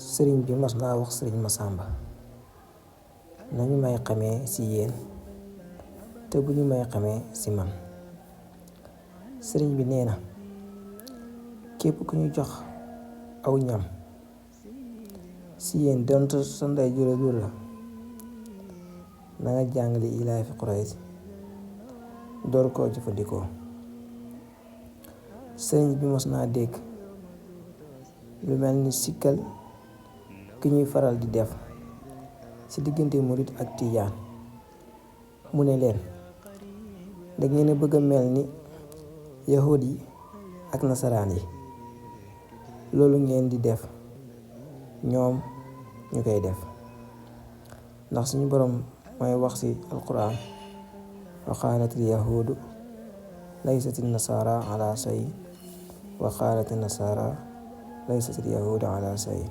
sëriñ bi mas naa wax sëriñ Masamba nañu may xamee ci yéen te bu ñu may xamee ci man. Sëriñ bi nee na képp ku ñu jox aw ñam ci yéen donte sa ndey jur la na nga jàngale ilaa fi Quraysh door koo jëfandikoo. Sëriñ bi mos naa dégg lu mel ni sikkal ki ñuy faral di def ci diggante murit ak tijaan. mu ne leen dangeen a bëgg a mel ni yahud yi ak nasaraan yi, loolu ngeen di def ñoom ñu koy def, ndax suñu boroom mooy wax ci alquran wa qaalatil yahuudu laysatil nasaara ala shay wa qaalatil nasaara laysatil yahuudu ala shay.